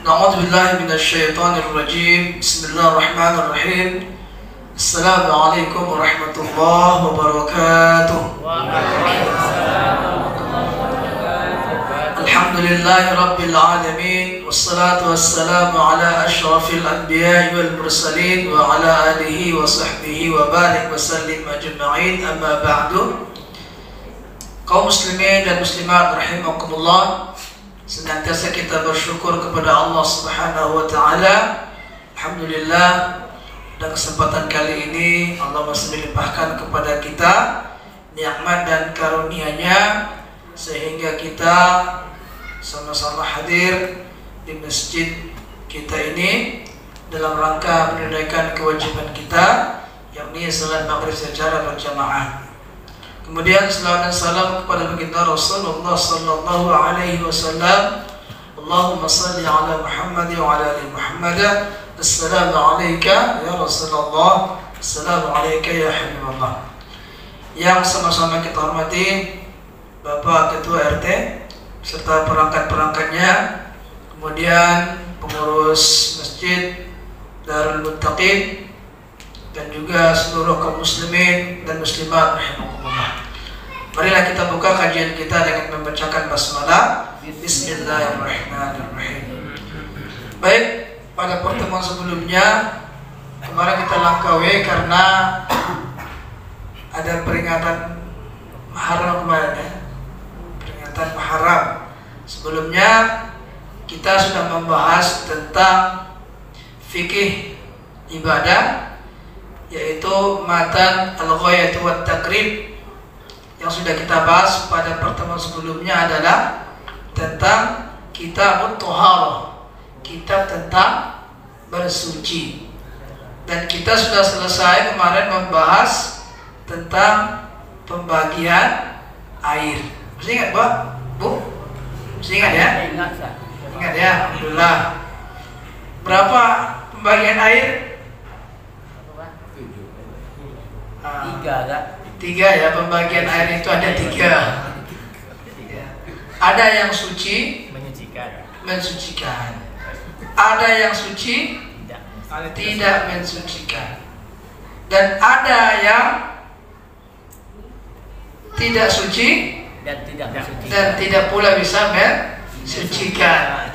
A'udzu billahi minasyaitonir rajim. Bismillahirrahmanirrahim. Assalamualaikum warahmatullahi wabarakatuh. Alhamdulillahi rabbil alamin. Wassalatu wassalamu ala asyrafil anbiya'i wal mursalin wa ala alihi wa sahbihi wa barik wa sallim ajma'in. Amma ba'du. Kaum muslimin dan muslimat rahimakumullah, senantiasa kita bersyukur kepada Allah Subhanahu wa taala. Alhamdulillah, pada kesempatan kali ini Allah masih melimpahkan kepada kita nikmat dan karunia-Nya sehingga kita sama-sama hadir di masjid kita ini dalam rangka menunaikan kewajiban kita, yakni salat maghrib secara berjamaah. Kemudian salawat dan salam kepada baginda Rasulullah sallallahu alaihi wasallam. Allahumma salli ala Muhammad wa ala ali Muhammad. Assalamu alayka ya Rasulullah. Assalamu alayka ya Habibullah. Yang sama-sama kita hormati Bapak Ketua RT serta perangkat-perangkatnya, kemudian pengurus Masjid Darul Muttaqin, dan juga seluruh kaum muslimin dan muslimat rahimakumullah. Marilah kita buka kajian kita dengan membacakan basmalah. Bismillahirrahmanirrahim. Baik, pada pertemuan sebelumnya kemarin kita langkawi karena ada peringatan Muharram kemarin ya. Peringatan Muharram. Sebelumnya kita sudah membahas tentang fikih ibadah, yaitu matan al-ghayat wa takrib. Yang sudah kita bahas pada pertemuan sebelumnya adalah tentang kitab Thaharah, kitab tentang bersuci. Dan kita sudah selesai kemarin membahas tentang pembagian air. Masih ingat Pak? Bu? Masih ingat ya? Ingat ya? Alhamdulillah. Berapa pembagian air? Tiga ya, pembagian air itu ada tiga. Ada yang suci, mensucikan. Ada yang suci, tidak mensucikan. Dan ada yang tidak suci dan tidak pula bisa mensucikan.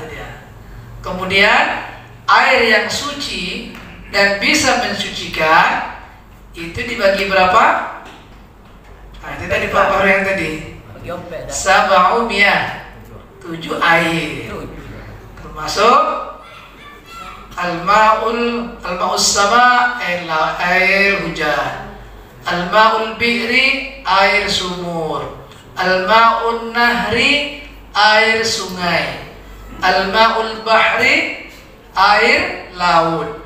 Kemudian air yang suci dan bisa mensucikan itu dibagi berapa? Nah, itu tadi Pak yang tadi. Sab'umiyah, 7 air. Termasuk al-ma'us sama, air hujan. Al-ma'ul bi'ri, air sumur. Al-ma'un nahri, air sungai. Al-ma'ul bahri, air laut.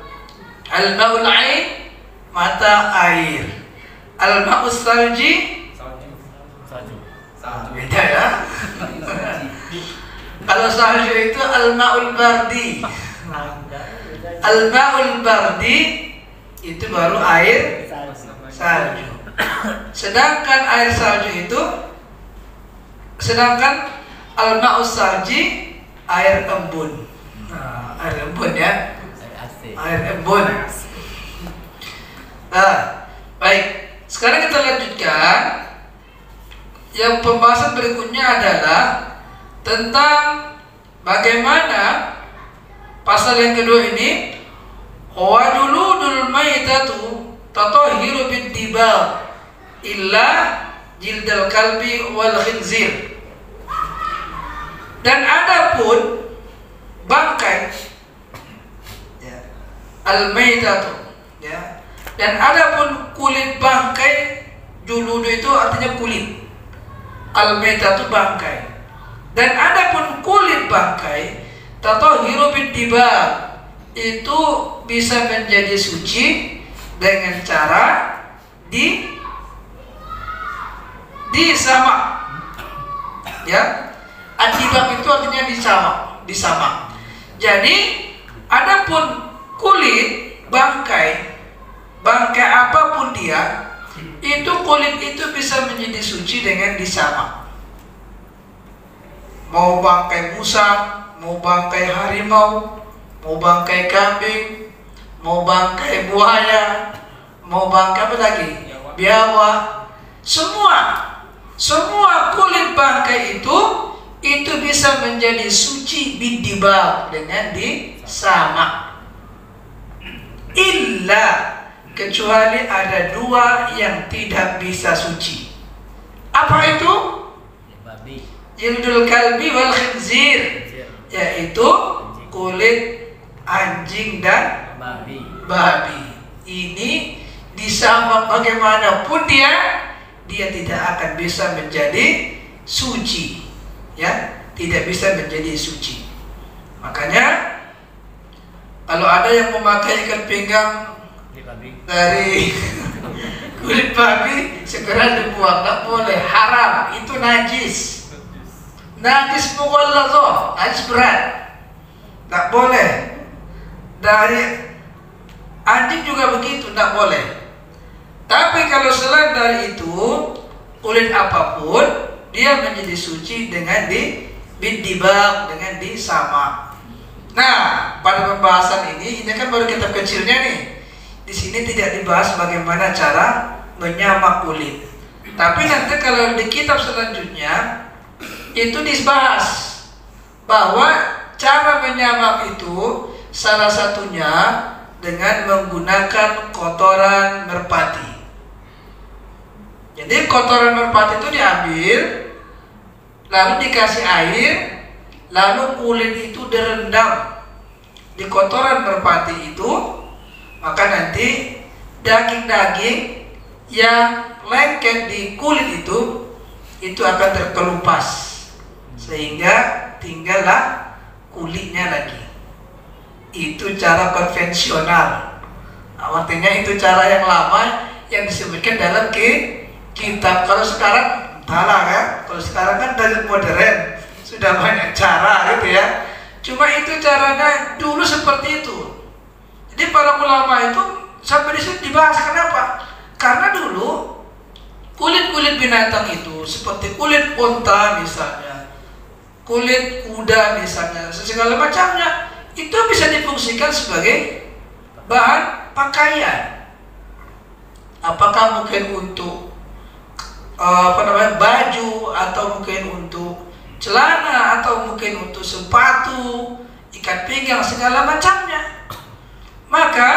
Al-ma'ul ain, mata air. Al-ma'us salji, beda ya. Kalau salju itu al-ma'ul bardi. Al-ma'ul bardi itu baru air salju. Sedangkan air salju itu, sedangkan al-ma'us salji air embun. Nah, air embun ya. Air embun. Nah, baik. Sekarang kita lanjutkan. Yang pembahasan berikutnya adalah tentang bagaimana pasal yang kedua ini, wa juludul maitatu tatahhiru bid-dibagh illa jildal kalbi wal khinzir. Dan adapun bangkai ya, al-maitatu ya. Dan adapun kulit bangkai, juludu itu artinya kulit. Al-maitatu bangkai. Dan adapun kulit bangkai, tatahhiru bid-dibagh, itu bisa menjadi suci dengan cara disamak. Ya. Ad-dibagh itu artinya disamak. Jadi adapun kulit bangkai apapun dia, itu kulit itu bisa menjadi suci dengan disamak. Mau bangkai musang, mau bangkai harimau, mau bangkai kambing, mau bangkai buaya, mau bangkai apa lagi? Biawak. Semua kulit bangkai itu bisa menjadi suci bidibab dengan disamak. Illa, kecuali ada dua yang tidak bisa suci. Apa itu? Jildul kalbi wal khinzir, yaitu kulit anjing dan babi. Ini disamak bagaimanapun dia tidak akan bisa menjadi suci, ya, tidak bisa menjadi suci. Makanya kalau ada yang memakai ikat pinggang dari kulit babi, segera dibuang, tak boleh, haram, itu najis. Najis mughalladhah, najis berat, tak boleh. Dari anjing juga begitu, tak boleh. Tapi kalau selain dari itu, kulit apapun dia menjadi suci dengan bidibab, dengan disamak. Nah, pada pembahasan ini kan baru kitab kecilnya nih. Di sini tidak dibahas bagaimana cara menyamak kulit. Tapi nanti kalau di kitab selanjutnya itu dibahas bahwa cara menyamak itu salah satunya dengan menggunakan kotoran merpati. Jadi kotoran merpati itu diambil, lalu dikasih air, lalu kulit itu direndam di kotoran merpati itu, maka nanti daging-daging yang lengket di kulit itu akan terkelupas, sehingga tinggallah kulitnya lagi. Itu cara konvensional. Artinya itu cara yang lama yang disebutkan dalam kitab. Kalau sekarang entahlah ya. Kalau sekarang kan dari modern, sudah banyak cara gitu ya. Cuma itu caranya dulu seperti itu. Jadi para ulama itu sampai di sini dibahas. Kenapa? Karena dulu kulit-kulit binatang itu seperti kulit unta misalnya, kulit kuda misalnya, segala macamnya itu bisa difungsikan sebagai bahan pakaian. Apakah mungkin untuk baju, atau mungkin untuk celana, atau mungkin untuk sepatu, ikat pinggang, segala macamnya. Maka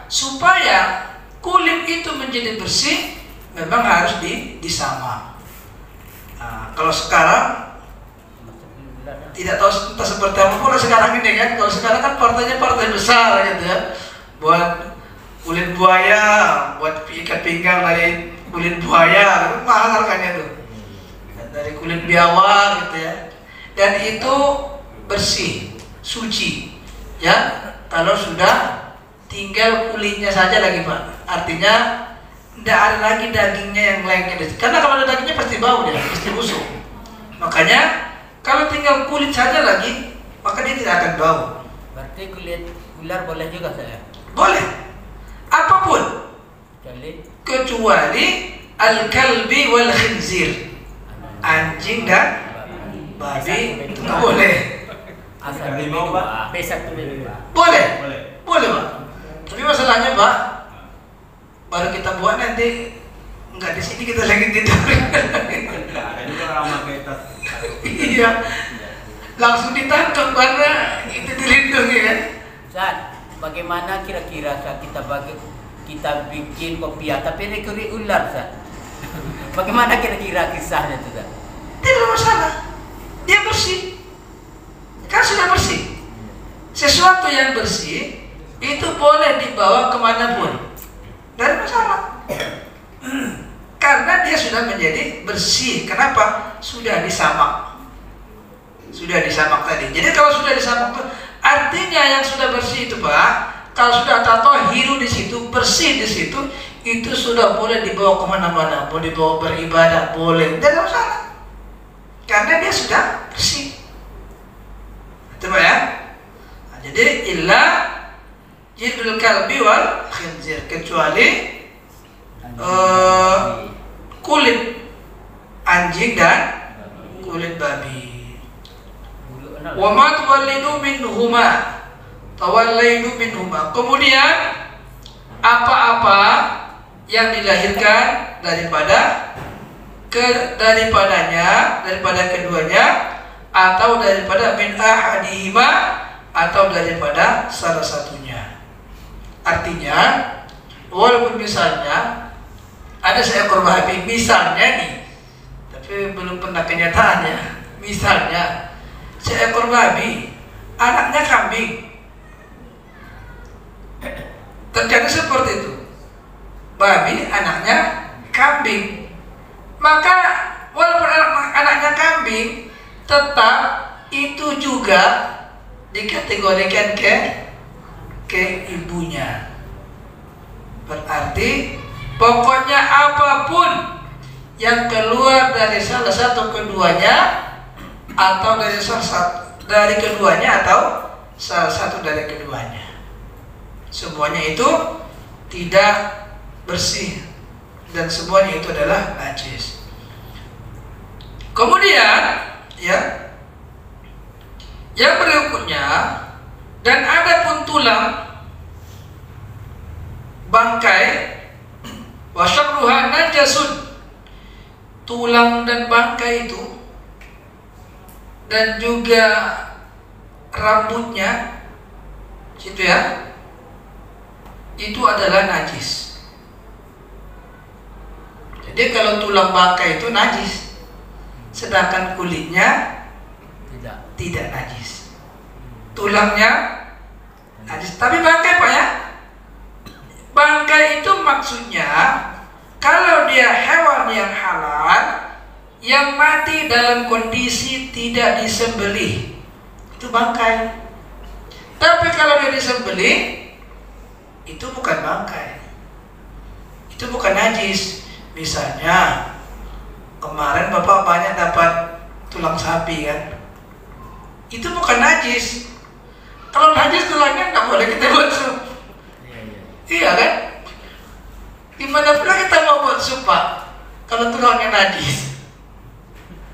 supaya kulit itu menjadi bersih, memang harus disamak. Nah, kalau sekarang tidak tahu entah seperti apa pula sekarang ini kan. Kalau sekarang kan partainya partai besar gitu ya, buat kulit buaya, buat ikat pinggang dari kulit buaya, mahal harganya tuh. Dan dari kulit biawak gitu ya. Dan itu bersih, suci, ya. Kalau sudah tinggal kulitnya saja lagi Pak, artinya tidak ada lagi dagingnya yang lengket. Karena kalau ada dagingnya pasti bau dia, pasti busuk. Makanya kalau tinggal kulit saja lagi, maka dia tidak akan bau. Berarti kulit ular boleh juga saya? Boleh, apapun, kecuali al-kalbi wal khinzir, anjing dan babi itu nggak boleh. Asal harimau Pak, boleh, boleh Pak. Tapi masalahnya Pak, baru kita buat nanti nggak di sini, kita lagi tidur. Ada juga orang pakai tas. Iya, langsung ditangkap karena itu dilindungi kan. Ustaz, bagaimana kira-kira saat kita bikin kopiah tapi rekuri ular Ustaz? Bagaimana kira-kira kisahnya itu Ustaz? Tidak masalah, dia bersih, kan sudah bersih. Sesuatu yang bersih itu boleh dibawa kemanapun, tidak ada masalah. Karena dia sudah menjadi bersih. Kenapa? Sudah disamak. Sudah disamak tadi. Jadi kalau sudah disamak itu artinya yang sudah bersih itu Pak, kalau sudah tatohiru di situ, bersih di situ, itu sudah boleh dibawa kemana-mana. Mau dibawa beribadah boleh, tidak ada masalah. Karena dia sudah bersih. Itu Pak ya. Nah, jadi illa jildul kalbi wal khinzir, kecuali kulit anjing dan kulit babi. Wa ma tuwallidu minhuma. Tawallaidu minhuma. Kemudian apa-apa yang dilahirkan daripada daripada keduanya, atau daripada min ahadihima, atau daripada salah satunya. Artinya, walaupun misalnya ada seekor babi, misalnya nih, tapi belum pernah kenyataannya. Misalnya seekor babi, anaknya kambing. Terjadi seperti itu. Babi anaknya kambing. Maka walaupun anaknya kambing, tetap itu juga dikategorikan ke ibunya. Berarti pokoknya apapun yang keluar dari salah satu keduanya, atau dari keduanya, atau salah satu dari keduanya, semuanya itu tidak bersih dan semuanya itu adalah najis. Kemudian ya, yang berikutnya, dan ada pun tulang, bangkai, wasyarruha najasun, tulang dan bangkai itu, dan juga rambutnya, gitu ya, itu adalah najis. Jadi kalau tulang bangkai itu najis, sedangkan kulitnya tidak najis. Tulangnya najis, tapi bangkai Pak ya, bangkai itu maksudnya kalau dia hewan yang halal yang mati dalam kondisi tidak disembelih, itu bangkai. Tapi kalau dia disembelih, itu bukan bangkai, itu bukan najis. Misalnya kemarin Bapak banyak dapat tulang sapi kan, itu bukan najis. Kalau najis tulangnya nggak boleh kita buat sup. Iya kan? Gimana pula kita mau buat sup Pak kalau tulangnya najis?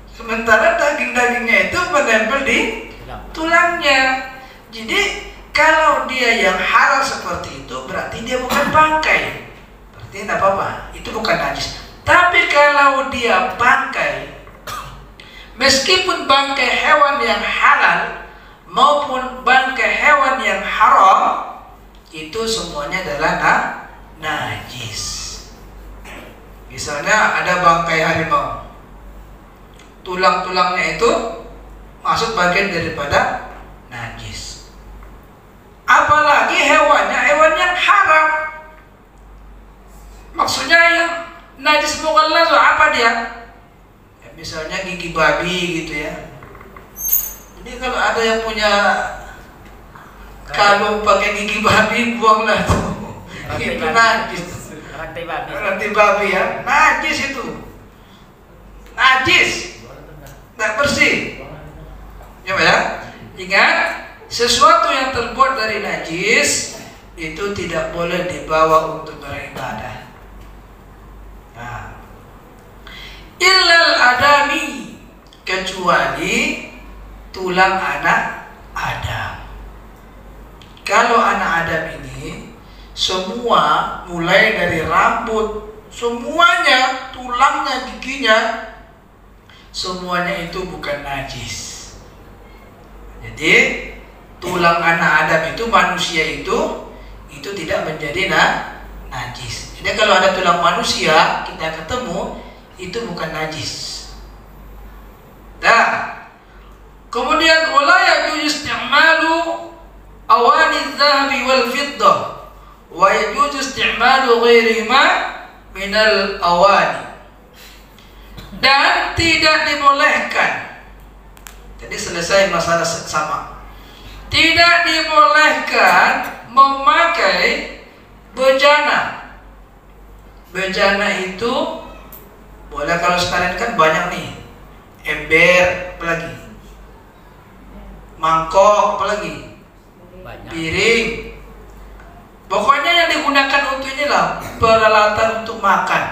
Sementara daging-dagingnya itu menempel di tulangnya. Jadi kalau dia yang halal seperti itu, berarti dia bukan bangkai. Berarti tidak apa-apa, itu bukan najis. Tapi kalau dia bangkai, meskipun bangkai hewan yang halal maupun bangkai hewan yang haram, itu semuanya adalah najis. Misalnya ada bangkai harimau, tulang-tulangnya itu masuk bagian daripada najis. Apalagi hewannya hewan yang haram. Maksudnya yang najis mughallaz apa dia? Ya, misalnya gigi babi gitu ya. Jadi kalau ada yang punya kalung pakai gigi babi, buanglah tuh. Itu najis. Rantai babi ya, najis itu. Najis. Tidak bersih. Ya Pak ya. Ingat, sesuatu yang terbuat dari najis itu tidak boleh dibawa untuk beribadah. Nah, illal adami, kecuali tulang anak Adam. Kalau anak Adam ini semua, mulai dari rambut, semuanya, tulangnya, giginya, semuanya itu bukan najis. Jadi tulang anak Adam itu, manusia itu tidak menjadi najis. Jadi kalau ada tulang manusia kita ketemu, itu bukan najis. Nah, kemudian wala yajuzu isti'malu awani adh-dhahabi wal fiddah wa yajuzu isti'malu ghairihima minal awani. Dan tidak dibolehkan. Jadi selesai masalah sama. Tidak dibolehkan memakai bejana. Bejana itu boleh, kalau sekarang kan banyak nih, ember, apalagi mangkok, apalagi piring. Pokoknya yang digunakan untuk inilah peralatan untuk makan.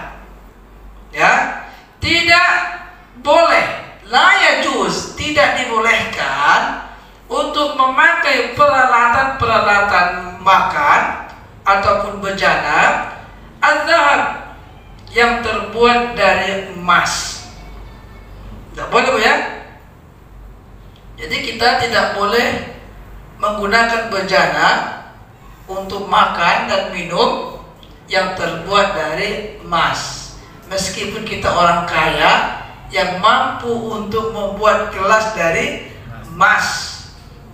Ya, tidak boleh, la yajuz, tidak dibolehkan makan ataupun bejana adzahab yang terbuat dari emas. Tidak boleh Bu ya. Jadi kita tidak boleh menggunakan bejana untuk makan dan minum yang terbuat dari emas. Meskipun kita orang kaya yang mampu untuk membuat gelas dari emas,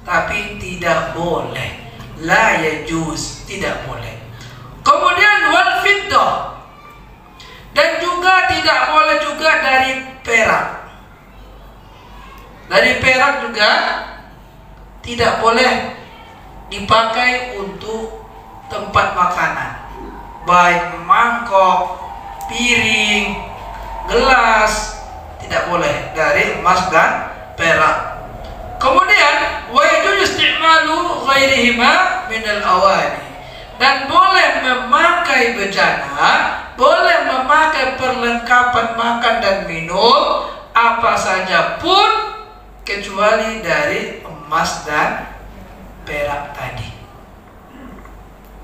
tapi tidak boleh. La yajuz, tidak boleh. Kemudian wal fiddah, dan juga tidak boleh juga dari perak. Dari perak juga tidak boleh dipakai untuk tempat makanan, baik mangkok, piring, gelas, tidak boleh dari emas dan perak. Kemudian wa yajuzu isti'malu ghairihima min al-awani, dan boleh memakai bejana, boleh memakai perlengkapan makan dan minum apa saja pun kecuali dari emas dan perak tadi.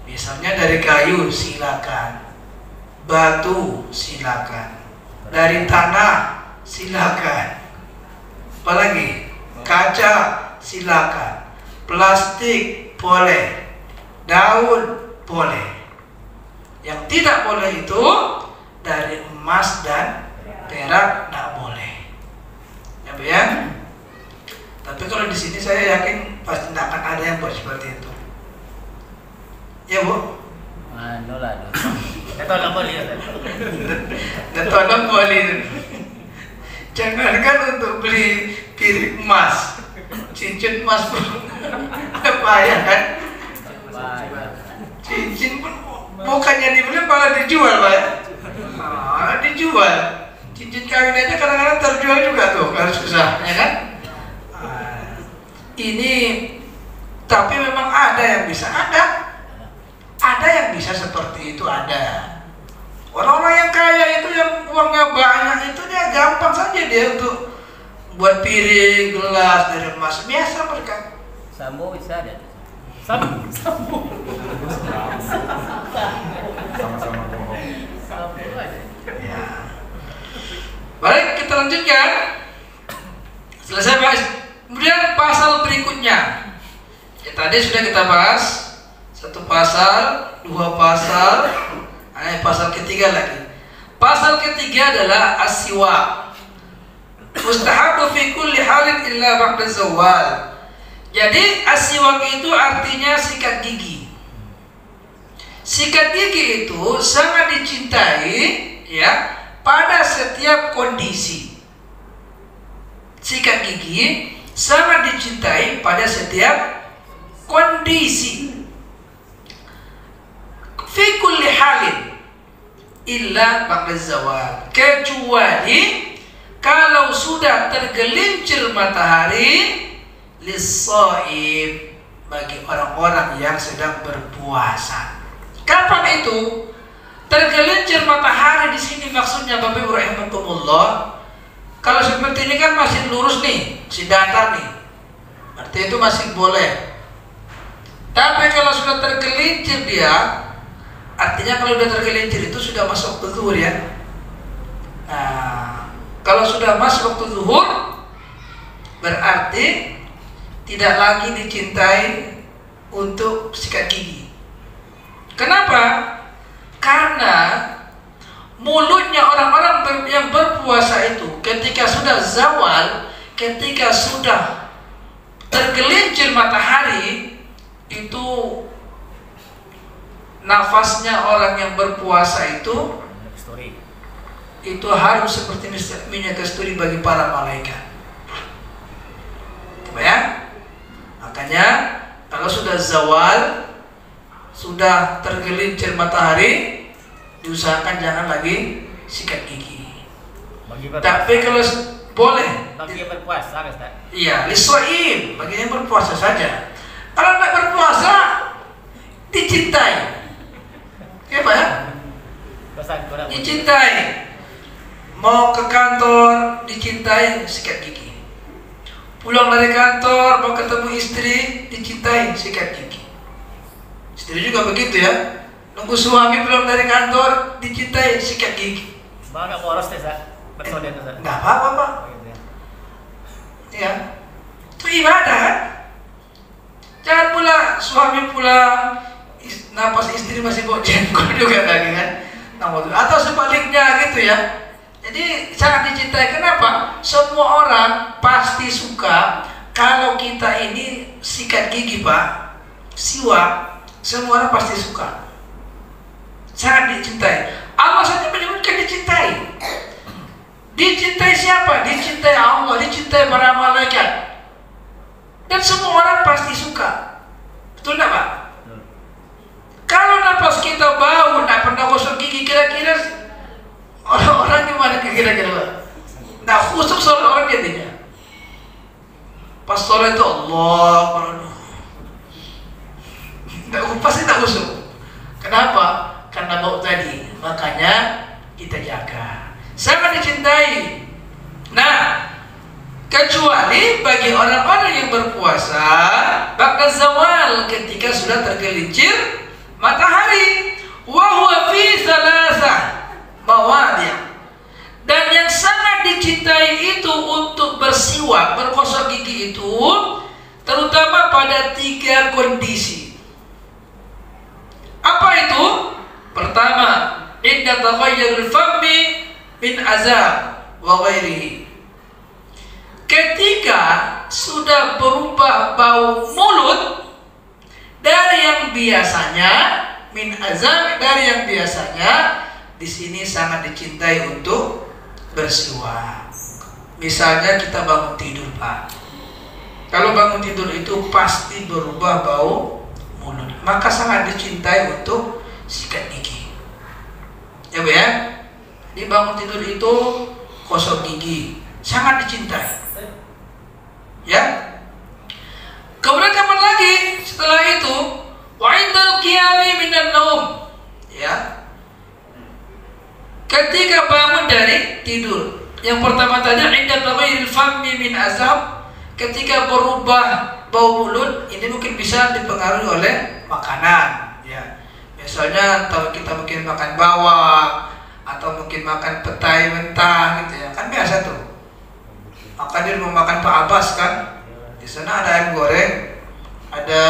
Misalnya dari kayu silakan, batu silakan, dari tanah silakan, apalagi kaca silakan, plastik boleh, daun boleh. Yang tidak boleh itu dari emas dan perak, tidak boleh. Ya Bu ya. Tapi kalau di sini saya yakin pasti tidak akan ada yang buat seperti itu. Ya Bu? Ano lah doon. Ito lang po lihat. Datang boleh. Jangankan untuk beli piring emas, cincin emas pun apa ya kan? Cincin pun bukannya dibeli malah dijual Pak ya? Dijual. Cincin kawin aja kadang-kadang terjual juga tuh, kalau susah, ya kan? Ini tapi memang ada yang bisa, ada yang bisa seperti itu, ada. Orang-orang yang kaya itu, yang uangnya banyak itu, dia gampang saja dia untuk buat piring, gelas dari emas, biasa mereka. Sambo bisa ada. Sama-sama bohong. Ya. Baik, kita lanjutkan. Selesai Pak. Kemudian pasal berikutnya, ya, tadi sudah kita bahas satu pasal, dua pasal, pasal ketiga lagi. Pasal ketiga adalah as-siwak. Mustahabu fi kulli halin illa ba'da zawal. Jadi as-siwak itu artinya sikat gigi. Sikat gigi itu sangat dicintai ya pada setiap kondisi. Sikat gigi sangat dicintai pada setiap kondisi. Fi kulli halin illa ba'da zawal, kecuali kalau sudah tergelincir matahari lis-shaim, bagi orang-orang yang sedang berpuasa. Kapan itu tergelincir matahari? Di sini maksudnya Bapak Ibu rahimakumullah, kalau seperti ini kan masih lurus nih, masih datar nih, berarti itu masih boleh. Tapi kalau sudah tergelincir dia, artinya kalau sudah tergelincir itu sudah masuk waktu zuhur ya. Nah, kalau sudah masuk waktu zuhur, berarti tidak lagi dicintai untuk sikat gigi. Kenapa? Karena mulutnya orang-orang yang berpuasa itu ketika sudah zawal, ketika sudah tergelincir matahari, itu nafasnya orang yang berpuasa itu harus seperti minyak kasturi bagi para malaikat. Ya? Makanya kalau sudah zawal, sudah tergelincir matahari, diusahakan jangan lagi sikat gigi. Tapi kalau boleh, bagi yang berpuasa, Ustaz. Iya, lis-shaim, bagi yang berpuasa saja. Kalau tidak berpuasa, dicintai. Oke Pak ya? Dicintai. Mau ke kantor, dicintai sikat gigi. Pulang dari kantor, mau ketemu istri, dicintai sikat gigi. Istri juga begitu ya. Nunggu suami belum dari kantor, dicintai, sikat gigi. Bang, boros deh, Sa. Bersaudara, Sa. Nggak apa-apa, Pak. Oh, gitu ya. Ya, itu ibadah kan? Jangan pula suami pulang, napas istri masih bau jengkol juga lagi kan? Atau sebaliknya gitu ya. Jadi sangat dicintai. Kenapa? Semua orang pasti suka kalau kita ini sikat gigi, Pak, siwak. Semua orang pasti suka. Sangat dicintai. Allah saja menyebutkan dicintai. Dicintai siapa? Dicintai Allah, dicintai para malaikat. Dan semua orang pasti suka. Betul nggak, Pak? Kalau napas kita bau, nggak pernah gosok gigi, kira-kira orang-orang gimana kira-kira, Pak? Nah, khusus soal orang jadinya. Pas sholat itu Allah, pasti tak khusus. Kenapa? Karena bau tadi. Makanya kita jaga. Sangat dicintai. Nah, kecuali bagi orang-orang yang berpuasa bakal zawal ketika sudah tergelincir matahari. Wa huwa fi salasah mawadi'. Dan yang sangat dicintai itu untuk bersiwak, bergosok gigi itu terutama pada 3 kondisi. Apa itu? Pertama, inda taghayyurul fammi min azab wa ghairihi. Ketika sudah berubah bau mulut dari yang biasanya min azab, dari yang biasanya, di sini sangat dicintai untuk bersiwak. Misalnya kita bangun tidur, Pak. Kalau bangun tidur itu pasti berubah bau mulut, maka sangat dicintai untuk sikat gigi. Ya, Bu ya. Di bangun tidur itu gosok gigi, sangat dicintai. Ya. Kemudian kapan lagi setelah itu? Wa indal qiyami minan naum. Ya. Ketika bangun dari tidur. Yang pertama tadi inda taghayyuril fammi min azab, ketika berubah bau mulut, ini mungkin bisa dipengaruhi oleh makanan, ya. Misalnya kalau kita mungkin makan bawang atau mungkin makan petai mentah gitu ya. Kan biasa tuh. Maka dia mau makan Pak Abbas kan. Di sana ada ayam goreng, ada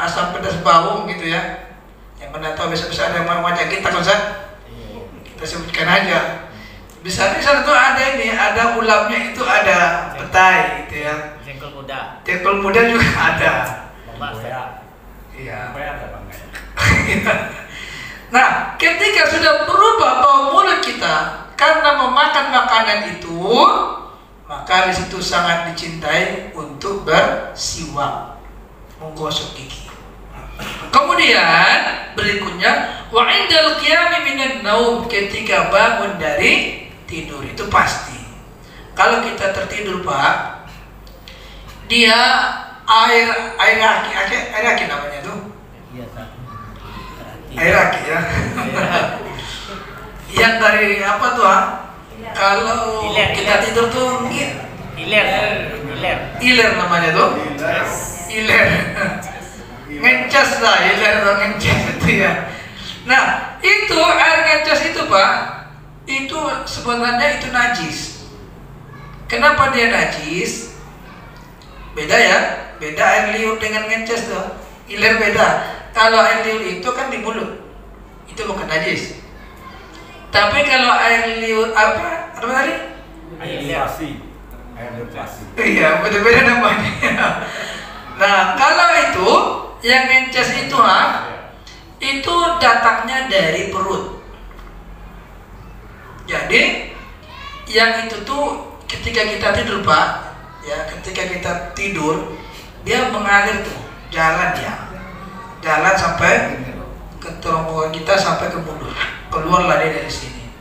asam pedas bawang gitu ya. Yang mana tahu besok-besok ada yang wajah kita kan, kita sebutkan aja. Bisa di sana tuh ada ini, ada ulamnya itu ada petai gitu ya. Jengkol muda. Jengkol muda juga ada. Iya. Nah, ketika sudah berubah bau mulut kita karena memakan makanan itu, maka di situ sangat dicintai untuk bersiwak, menggosok gigi. Kemudian berikutnya wa indal qiyami minan naum, ketika bangun dari tidur itu pasti. Kalau kita tertidur, Pak, dia air aki namanya tuh. Iya, Sa. Air aki ya. Yang dari apa tuh, ah? Kalau kita tidur tuh iler namanya tuh. Iler. Ngencas lah, iler atau ngencas itu ya. Nah, itu air ngencas itu, Pak, itu sebenarnya itu najis. Kenapa dia najis? Beda ya, beda air liur dengan ngencas tuh. Iler beda. Kalau air liur itu kan di mulut, itu bukan najis. Tapi kalau air liur apa tadi? Air pasi. Iya, beda-beda namanya. Nah, kalau itu yang ngencas itu, itu datangnya dari perut. Jadi yang itu tuh ketika kita tidur, Pak, ya, ketika kita tidur dia mengalir tuh, jalan sampai ke kerongkongan kita sampai ke mulut, keluarlah dia dari sini.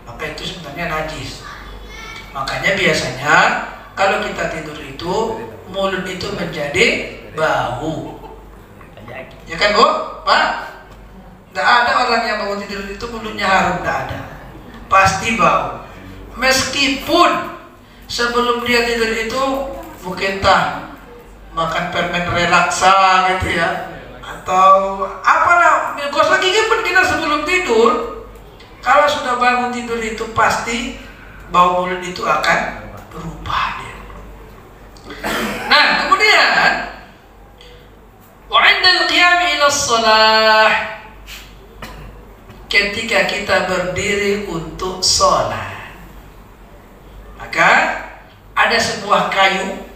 Maka itu sebenarnya najis. Makanya biasanya kalau kita tidur itu mulut itu menjadi bau. Ya kan, Bu? Pak? Tidak ada orang yang bangun tidur itu mulutnya harum, tidak ada. Pasti bau. Meskipun sebelum dia tidur itu mungkin makan permen relaksa gitu ya, atau apalah, gosok gigi pun kita sebelum tidur. Kalau sudah bangun tidur itu pasti bau mulut itu akan berubah dia. Nah, kemudian wa 'indal qiyam ila shalah, ketika kita berdiri untuk sholat, maka ada sebuah kayu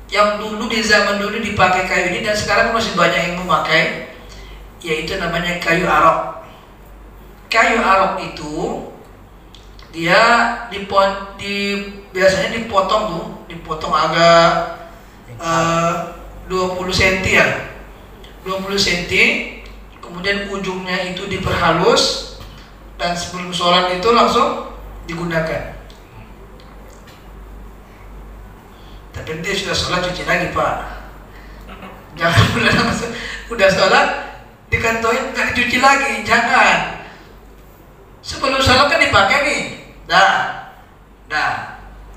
yang dulu di zaman dulu dipakai kayu ini dan sekarang masih banyak yang memakai, yaitu namanya kayu arok. Kayu arok itu dia biasanya dipotong agak 20 cm ya, 20 cm, kemudian ujungnya itu diperhalus dan sebelum sholat itu langsung digunakan. Tapi dia sudah sholat cuci lagi Pak, jangan udah sholat dikantongin nggak dicuci lagi, jangan. Sebelum sholat kan dipakai nih,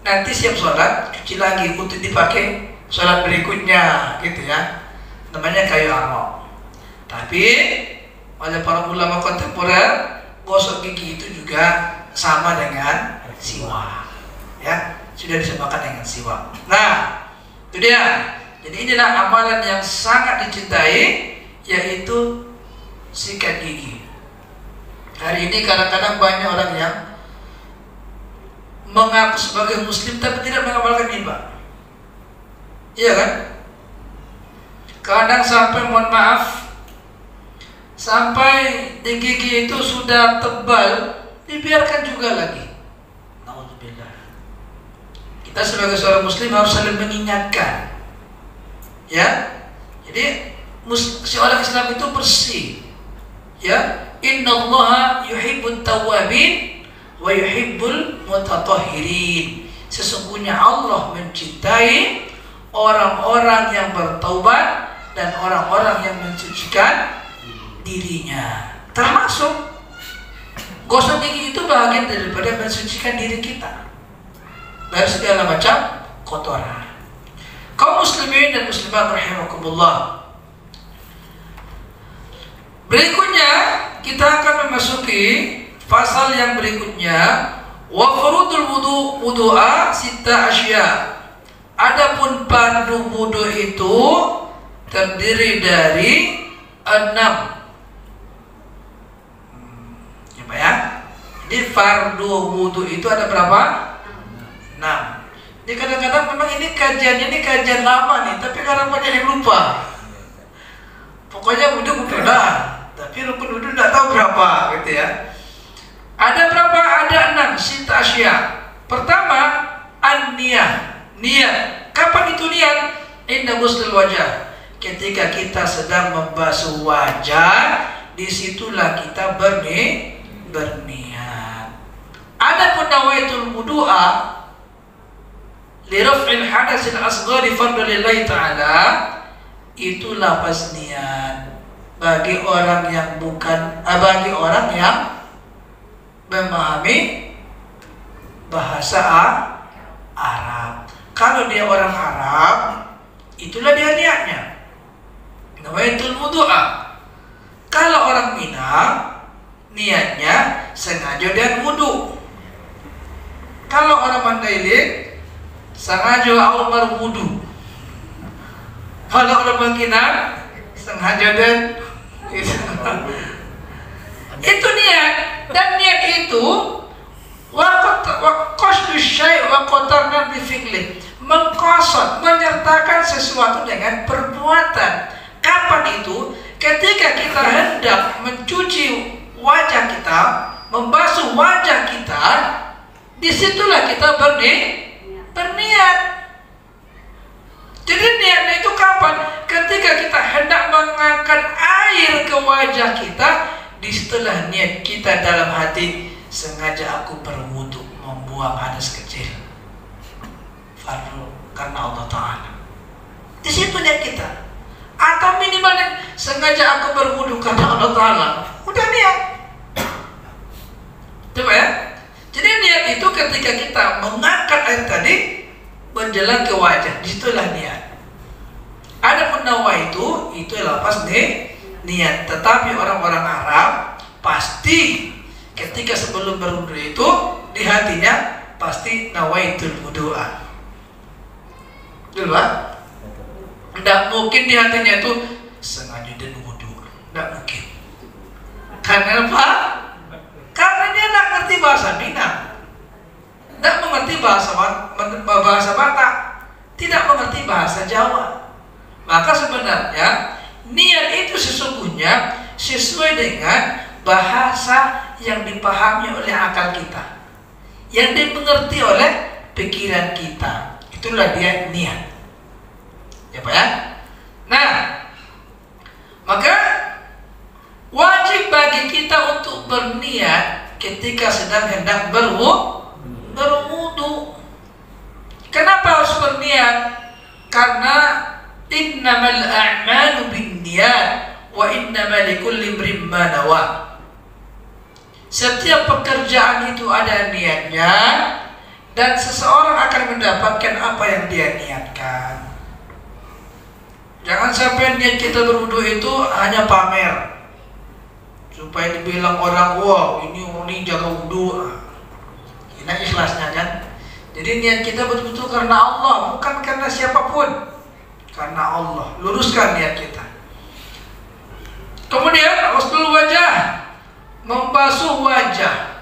nanti siap sholat cuci lagi untuk dipakai sholat berikutnya gitu ya, namanya kayu arok. Tapi oleh para ulama kontemporer, gosok gigi itu juga sama dengan siwak ya, sudah disamakan dengan siwak. Nah, itu dia. Jadi inilah amalan yang sangat dicintai, yaitu sikat gigi. Hari ini kadang-kadang banyak orang yang mengaku sebagai muslim tapi tidak mengamalkan ini Pak. Iya kan? Kadang sampai, mohon maaf, sampai di gigi itu sudah tebal dibiarkan juga lagi. Kita sebagai seorang muslim harus saling mengingatkan, ya. Jadi seorang Islam itu bersih, ya. Innallaha yuhibbut tawwabin wa yuhibbul mutatahhirin. Sesungguhnya Allah mencintai orang-orang yang bertaubat dan orang-orang yang mensucikan dirinya. Termasuk gosok gigi itu bagian daripada mensucikan diri kita dari segala macam kotoran. Kaum muslimin dan muslimat rahimakumullah. Berikutnya kita akan memasuki pasal yang berikutnya, wa furudul wudu'a sitta asya. Adapun fardu wudu itu terdiri dari 6. Coba ya. Jadi fardu wudu itu ada berapa? 6. Ini kadang-kadang memang ini kajian lama nih, tapi kadang banyak yang lupa. Pokoknya wudu pernah, tapi rukun wudu tidak tahu berapa gitu ya. Ada berapa? Ada 6 sita asya. Pertama, an-niyah. Niat. Kapan itu niat? Inda ghusl wajah. Ketika kita sedang membasuh wajah, disitulah kita berniat. Adapun nawaitul wudu'a li raf'il hadatsil asghari fardhu lillahi ta'ala, itu lafaz niat bagi orang yang bagi orang yang memahami bahasa Arab. Kalau dia orang Arab, itulah dia niatnya, nawaitul wudu'a. Kalau orang Minang, niatnya sengaja dan wudu. Kalau orang Mandailing, sengaja awal wudu. Kalau orang Minang, sengaja dan itu niat. Dan niat itu qasdu syai' wa qatarna bi fi'li, mengqasad, menyertakan sesuatu dengan perbuatan. Kapan itu? Ketika kita hendak mencuci wajah kita, membasuh wajah kita, disitulah kita berniat. Jadi niatnya itu kapan? Ketika kita hendak mengangkat air ke wajah kita, disitulah niat kita dalam hati, sengaja aku berwudu membuang hadas kecil, fardu karena Allah Ta'ala. Di situ niat kita. Atau minimal sengaja aku berwudu karena Allah Ta'ala. Udah niat. Coba ya. Jadi niat itu ketika kita mengangkat air tadi menjelang ke wajah, disitulah niat. nawaitu itu lafaz niat. Tetapi orang-orang Arab pasti ketika sebelum berwudu itu di hatinya pasti nawaitul wudu'a. Betul Pak? Tidak mungkin di hatinya itu sengaja dan wudu. Tidak mungkin. Karena apa? Karena dia tidak ngerti bahasa Minang, tidak mengerti bahasa Batak, tidak mengerti bahasa Jawa. Maka sebenarnya niat itu sesungguhnya sesuai dengan bahasa yang dipahami oleh akal kita, yang dimengerti oleh pikiran kita. Itulah dia niat. Ya Pak ya? Nah, maka wajib bagi kita untuk berniat ketika sedang hendak berwudu. Kenapa harus berniat? Karena innamal a'malu binniyat wa innamal likulli imrin ma nawa. Setiap pekerjaan itu ada niatnya dan seseorang akan mendapatkan apa yang dia niatkan. Jangan sampai niat kita berwudu itu hanya pamer supaya dibilang orang, wow ini jaga wudu. Ini ikhlasnya kan. Jadi niat kita betul-betul karena Allah, bukan karena siapapun. Karena Allah. Luruskan niat kita. Kemudian ghuslul wajah, membasuh wajah.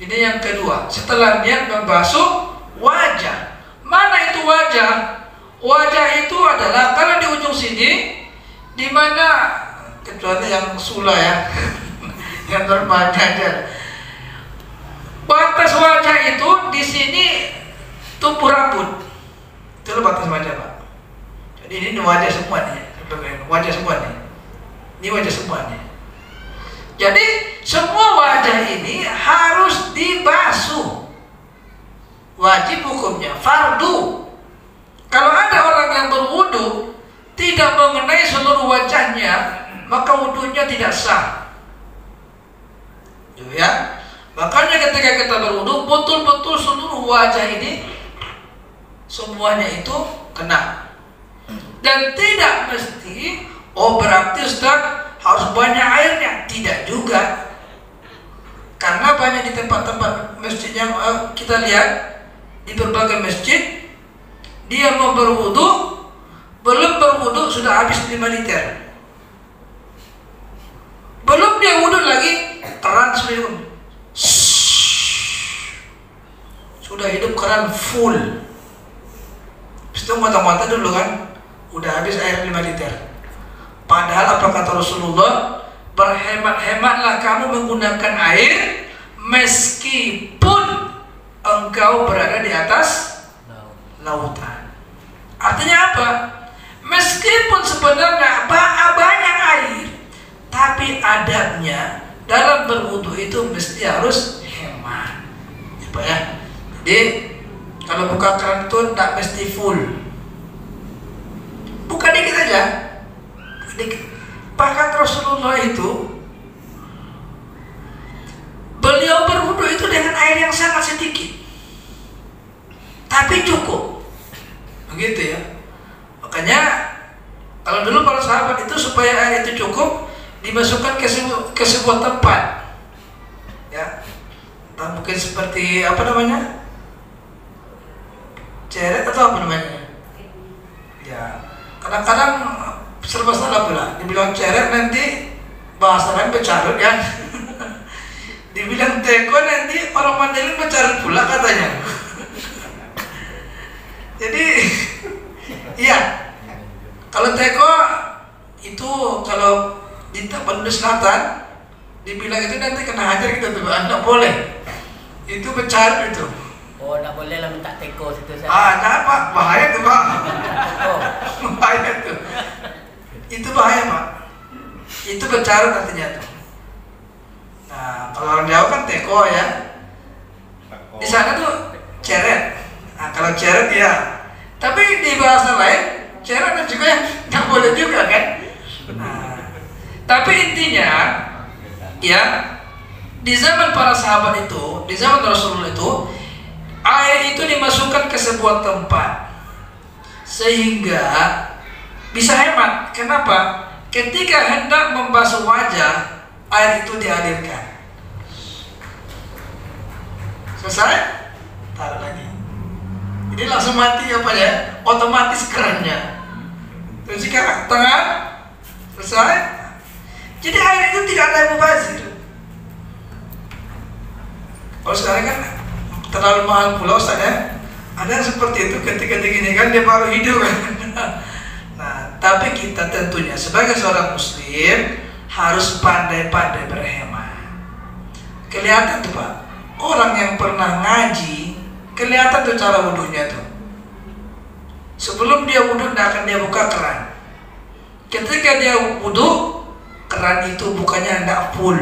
Ini yang kedua. Setelah niat membasuh wajah. Mana itu wajah? Wajah itu adalah karena di ujung sini, di mana kecuali yang sula ya, yang terbaca aja. Batas wajah itu di sini tumbuh rambut. Itu batas wajah Pak. Jadi ini wajah semua nih, wajah semua nih. Ini wajah semua nih. Jadi semua wajah ini harus dibasuh. Wajib hukumnya, fardu. Kalau ada orang yang berwudu tidak mengenai seluruh wajahnya, maka wudunya tidak sah. Ya. Makanya ketika kita berwudu betul-betul seluruh wajah ini semuanya itu kena. Dan tidak mesti berarti Ustaz harus banyak airnya, tidak juga. Karena banyak di tempat-tempat masjid yang kita lihat di berbagai masjid, dia mau berwudu, belum berwudu sudah habis 5 liter. Belum dia wudu lagi, keran sudah hidup keran full. Itu mata-mata dulu kan, udah habis air 5 liter. Padahal apa kata Rasulullah? Berhemat-hematlah kamu menggunakan air meskipun engkau berada di atas lautan. Artinya apa? Meskipun sebenarnya banyak air, tapi adabnya dalam berwudu itu mesti harus hemat. Apa ya? Jadi kalau buka keran itu tidak mesti full. Bukan dikit aja. Bahkan Rasulullah itu beliau berwudu itu dengan air yang sangat sedikit, tapi cukup. Begitu ya. Makanya kalau dulu para sahabat itu supaya air itu cukup dimasukkan ke sebuah tempat. Ya. Entah mungkin seperti apa namanya? Ceret atau apa namanya? Ya. Kadang-kadang serba salah pula. Dibilang ceret nanti bahasa lain becarut kan. Dibilang teko nanti orang Mandailing becarut pula katanya. Jadi iya, kalau teko itu kalau di Tapanuli Selatan dibilang itu nanti kena hajar kita tuh, tidak boleh. Itu becarut itu. Oh, tidak boleh lah minta teko situ saya. Nah Pak, bahaya tuh Pak. Oh. Bahaya tuh. Itu bahaya Pak. Itu becarut artinya tuh. Nah, kalau orang Jawa kan teko ya. Di sana tuh ceret. Nah, kalau ceret ya. Tapi di bahasa lain ceret juga yang nggak boleh juga kan. Nah, tapi intinya ya di zaman para sahabat itu, di zaman Rasulullah itu, air itu dimasukkan ke sebuah tempat sehingga Bisa hemat. Kenapa? Ketika hendak membasuh wajah, air itu dialirkan. Selesai? Taruh lagi. Jadi langsung mati apa ya? Otomatis kerannya. Terus jika tangan selesai. Jadi air itu tidak ada yang mubazir. Kalau sekarang kan terlalu mahal pula Ustaz ya. Ada yang seperti itu ketika digini kan dia baru hidup kan. Nah, tapi kita tentunya sebagai seorang muslim harus pandai-pandai berhemat. Kelihatan tuh Pak, orang yang pernah ngaji, kelihatan tuh cara wudhunya tuh. Sebelum dia wudhu, tidak akan dia buka keran. Ketika dia wudhu, keran itu bukanya tidak full.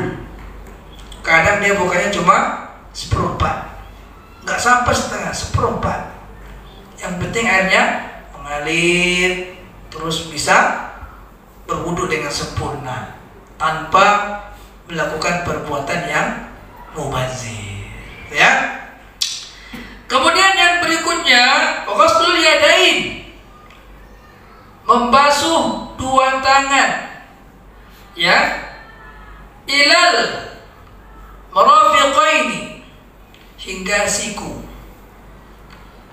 Kadang dia bukanya cuma 1/4, nggak sampai setengah, 1/4. Yang penting airnya mengalir, terus bisa berwudhu dengan sempurna tanpa melakukan perbuatan yang mubazir, ya. Kemudian yang berikutnya, ghusl yadain, membasuh dua tangan, ya, ilal marafiqaini, hingga siku.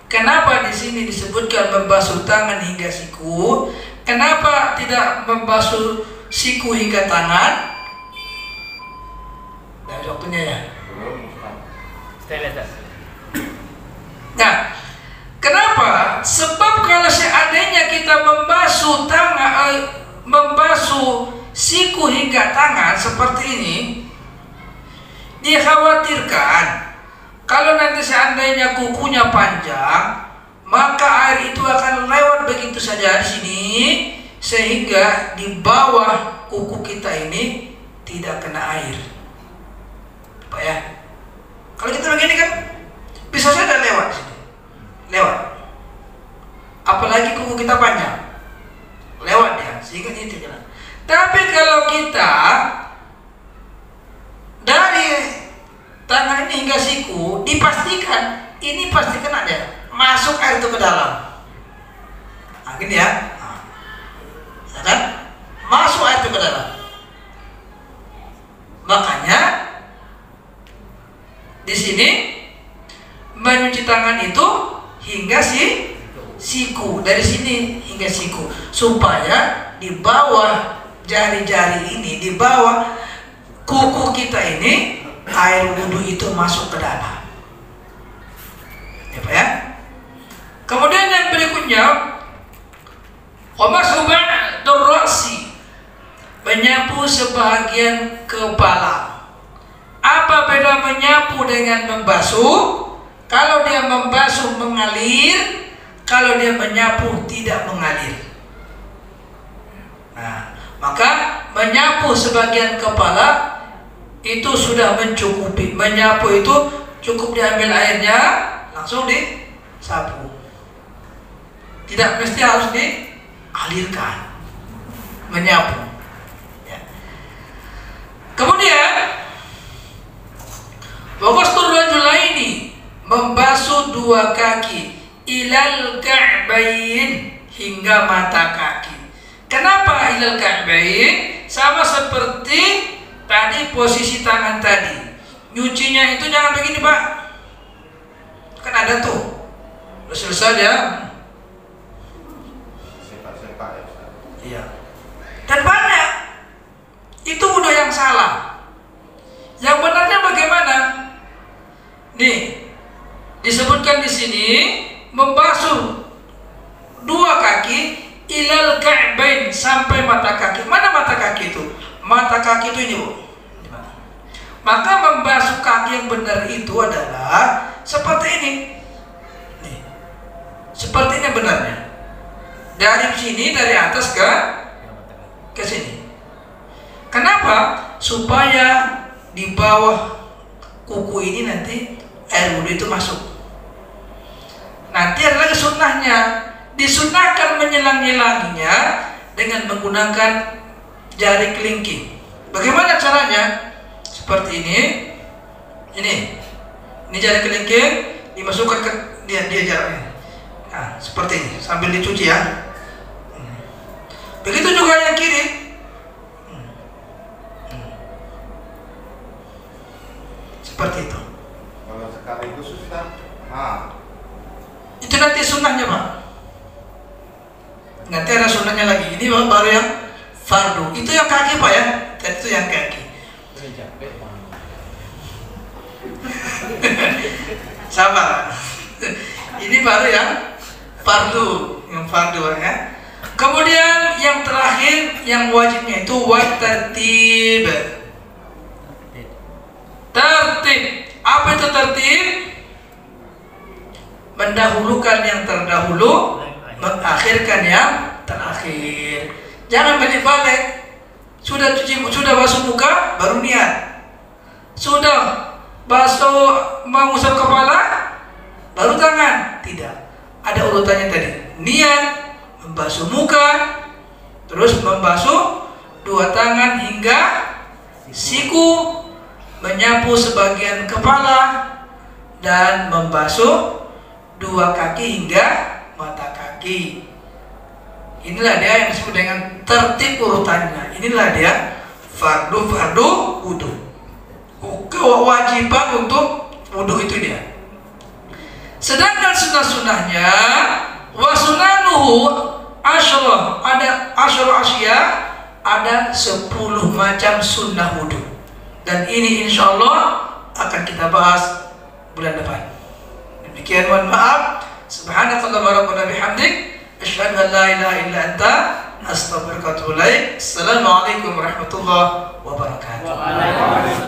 Kenapa di sini disebutkan membasuh tangan hingga siku? Kenapa tidak membasuh siku hingga tangan? Dari waktunya ya. Nah, kenapa? Sebab kalau seandainya kita membasuh tangan, membasuh siku hingga tangan seperti ini, dikhawatirkan kalau nanti seandainya kukunya panjang, maka air itu akan lewat begitu saja di sini, sehingga di bawah kuku kita ini tidak kena air. Pak ya, kalau kita begini kan bisa saja lewat sini, lewat. Apalagi kuku kita panjang, lewat ya, sehingga ini tidak. Tapi kalau kita dari tangan ini hingga siku, dipastikan ini pasti kena dia, masuk air itu ke dalam. Nah, gini ya, ya kan? Masuk air itu ke dalam. Makanya di sini mencuci tangan itu hingga siku, dari sini hingga siku, supaya di bawah jari-jari ini, di bawah kuku kita ini, air wudhu itu masuk ke dalam, ya Pak ya. Kemudian yang berikutnya, wamashu ba'dur ra'si, menyapu sebahagian kepala. Apa beda menyapu dengan membasuh? Kalau dia membasuh mengalir, kalau dia menyapu tidak mengalir. Nah, maka menyapu sebagian kepala itu sudah mencukupi. Menyapu itu cukup diambil airnya, langsung disapu. Tidak mesti harus dialirkan. Menyapu. Ya. Kemudian, waghusl rajulaini, membasuh dua kaki, ilal ka'bain, hingga mata kaki. Kenapa ilal ka'bain? Sama seperti tadi posisi tangan tadi, nyucinya itu jangan begini Pak, kan ada tuh, udah selesai ya, sepak ya Ustaz. Iya. Dan banyak itu udah yang salah. Yang benarnya bagaimana? Nih, disebutkan di sini membasuh dua kaki ilal ka'bain, sampai mata kaki. Mana mata kaki itu? Mata kaki itu ini Bu. Maka membasuh kaki yang benar itu adalah seperti ini. Nih. Seperti ini benarnya. Dari sini, dari atas ke sini. Kenapa? Supaya di bawah kuku ini nanti air wudhu itu masuk. Nanti ada lagi sunnahnya. Disunnahkan menyelang-nyelanginya dengan menggunakan jari kelingking. Bagaimana caranya? Seperti ini. Ini jari kelingking dimasukkan ke dia jaraknya. Nah, seperti ini sambil dicuci ya. juga yang kiri. Seperti itu. Kalau sekaligus Ustaz, Itu nanti sunnahnya Pak. Nanti ada sunnahnya lagi. Ini baru yang fardu. Itu yang kaki Pak ya. Dan itu yang kaki. Sabar. Ini baru yang fardu, ya. Kemudian yang terakhir yang wajibnya itu tertib. Tertib. Apa itu tertib? Mendahulukan yang terdahulu, mengakhirkan yang terakhir. Jangan balik-balik. Sudah basuh muka, baru niat. Sudah basuh mengusap kepala, baru tangan. Tidak. Ada urutannya tadi. Niat, membasuh muka, terus membasuh dua tangan hingga siku, menyapu sebagian kepala, dan membasuh dua kaki hingga mata kaki. Inilah dia yang disebut dengan tertib urutannya. Inilah dia fardu wudu. Kewajiban untuk wudu itu dia. Sedangkan sunnah-sunnahnya wa sunanuhu asyra, ada asyra asya, ada 10 macam sunnah wudu. Dan ini insyaallah akan kita bahas bulan depan. Demikian, mohon maaf. Subhanakallahumma rabbana bihamdik, asyhadu an la ilaha illa anta, astaghfiruka wa atubu ilaik. Assalamualaikum warahmatullahi wabarakatuh.